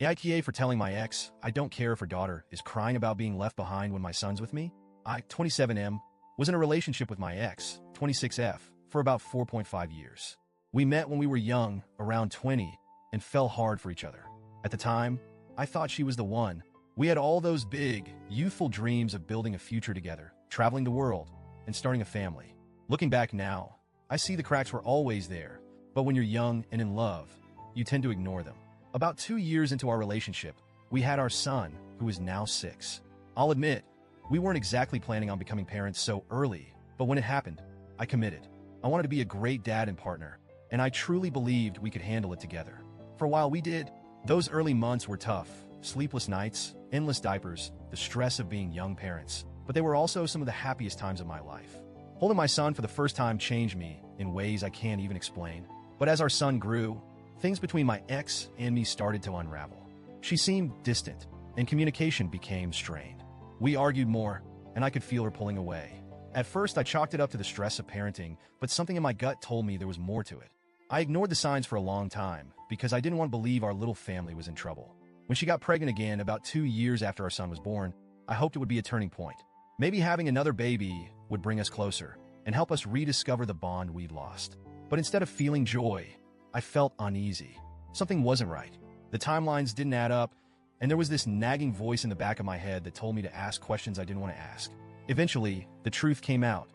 AITA for telling my ex I don't care if her daughter is crying about being left behind when my son's with me. I, 27M, was in a relationship with my ex, 26F, for about 4.5 years. We met when we were young, around 20, and fell hard for each other. At the time, I thought she was the one. We had all those big, youthful dreams of building a future together, traveling the world, and starting a family. Looking back now, I see the cracks were always there, but when you're young and in love, you tend to ignore them. About 2 years into our relationship, we had our son, who is now 6. I'll admit, we weren't exactly planning on becoming parents so early, but when it happened, I committed. I wanted to be a great dad and partner, and I truly believed we could handle it together. For a while we did. Those early months were tough. Sleepless nights, endless diapers, the stress of being young parents. But they were also some of the happiest times of my life. Holding my son for the first time changed me in ways I can't even explain. But as our son grew, things between my ex and me started to unravel. She seemed distant, and communication became strained. We argued more, and I could feel her pulling away. At first, I chalked it up to the stress of parenting, but something in my gut told me there was more to it. I ignored the signs for a long time because I didn't want to believe our little family was in trouble. When she got pregnant again about 2 years after our son was born, I hoped it would be a turning point. Maybe having another baby would bring us closer and help us rediscover the bond we'd lost. But instead of feeling joy, I felt uneasy. Something wasn't right. The timelines didn't add up, and there was this nagging voice in the back of my head that told me to ask questions I didn't want to ask. Eventually, the truth came out.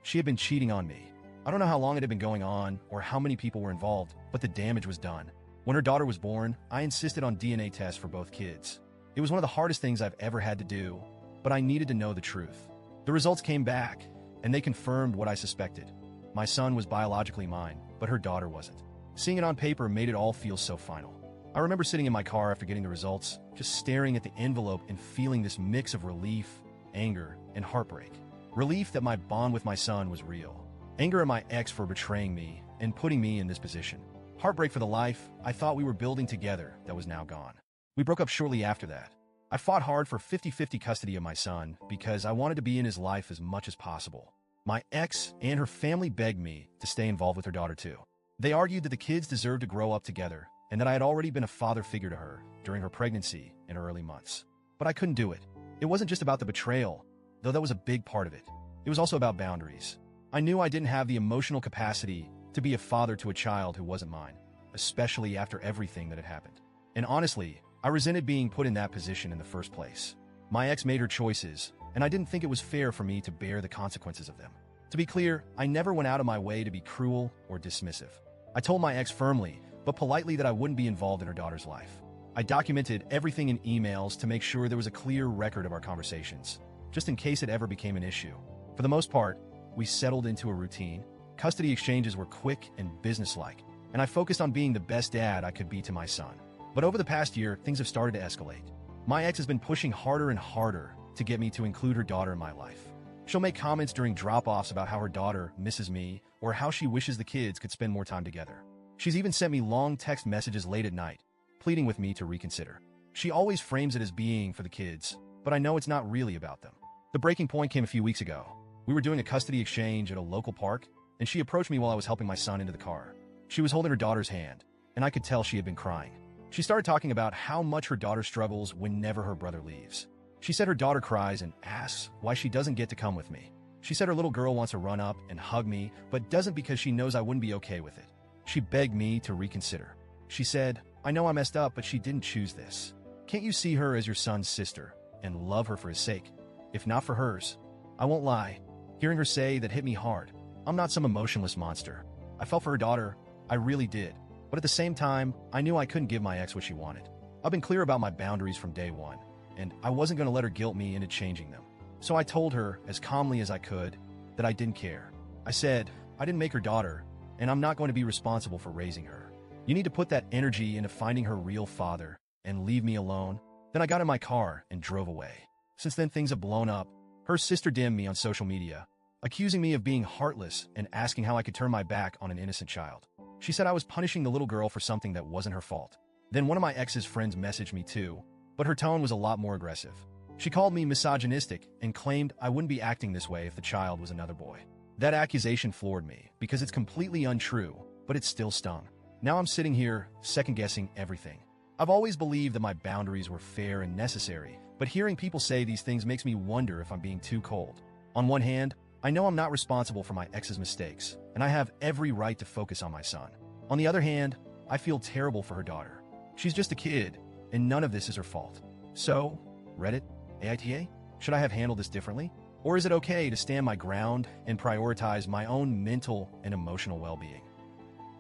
She had been cheating on me. I don't know how long it had been going on or how many people were involved, but the damage was done. When her daughter was born, I insisted on DNA tests for both kids. It was one of the hardest things I've ever had to do, but I needed to know the truth. The results came back, and they confirmed what I suspected. My son was biologically mine, but her daughter wasn't. Seeing it on paper made it all feel so final. I remember sitting in my car after getting the results, just staring at the envelope and feeling this mix of relief, anger, and heartbreak. Relief that my bond with my son was real. Anger at my ex for betraying me and putting me in this position. Heartbreak for the life I thought we were building together that was now gone. We broke up shortly after that. I fought hard for 50-50 custody of my son because I wanted to be in his life as much as possible. My ex and her family begged me to stay involved with her daughter too. They argued that the kids deserved to grow up together and that I had already been a father figure to her during her pregnancy and her early months. But I couldn't do it. It wasn't just about the betrayal, though that was a big part of it. It was also about boundaries. I knew I didn't have the emotional capacity to be a father to a child who wasn't mine, especially after everything that had happened. And honestly, I resented being put in that position in the first place. My ex made her choices, and I didn't think it was fair for me to bear the consequences of them. To be clear, I never went out of my way to be cruel or dismissive. I told my ex firmly, but politely, that I wouldn't be involved in her daughter's life. I documented everything in emails to make sure there was a clear record of our conversations, just in case it ever became an issue. For the most part, we settled into a routine. Custody exchanges were quick and businesslike, and I focused on being the best dad I could be to my son. But over the past year, things have started to escalate. My ex has been pushing harder and harder to get me to include her daughter in my life. She'll make comments during drop-offs about how her daughter misses me or how she wishes the kids could spend more time together. She's even sent me long text messages late at night, pleading with me to reconsider. She always frames it as being for the kids, but I know it's not really about them. The breaking point came a few weeks ago. We were doing a custody exchange at a local park, and she approached me while I was helping my son into the car. She was holding her daughter's hand, and I could tell she had been crying. She started talking about how much her daughter struggles whenever her brother leaves. She said her daughter cries and asks why she doesn't get to come with me. She said her little girl wants to run up and hug me, but doesn't because she knows I wouldn't be okay with it. She begged me to reconsider. She said, "I know I messed up, but she didn't choose this. Can't you see her as your son's sister and love her for his sake? If not for hers." I won't lie. Hearing her say that hit me hard. I'm not some emotionless monster. I felt for her daughter. I really did. But at the same time, I knew I couldn't give my ex what she wanted. I've been clear about my boundaries from day one, and I wasn't going to let her guilt me into changing them. So I told her, as calmly as I could, that I didn't care. I said, I didn't make her daughter, and I'm not going to be responsible for raising her. You need to put that energy into finding her real father and leave me alone. Then I got in my car and drove away. Since then, things have blown up. Her sister DM'd me on social media, accusing me of being heartless and asking how I could turn my back on an innocent child. She said I was punishing the little girl for something that wasn't her fault. Then one of my ex's friends messaged me too, but her tone was a lot more aggressive. She called me misogynistic and claimed I wouldn't be acting this way if the child was another boy. That accusation floored me because it's completely untrue, but it still stung. Now I'm sitting here second-guessing everything. I've always believed that my boundaries were fair and necessary, but hearing people say these things makes me wonder if I'm being too cold. On one hand, I know I'm not responsible for my ex's mistakes, and I have every right to focus on my son. On the other hand, I feel terrible for her daughter. She's just a kid, and none of this is her fault. So, Reddit, AITA, should I have handled this differently? Or is it okay to stand my ground and prioritize my own mental and emotional well-being?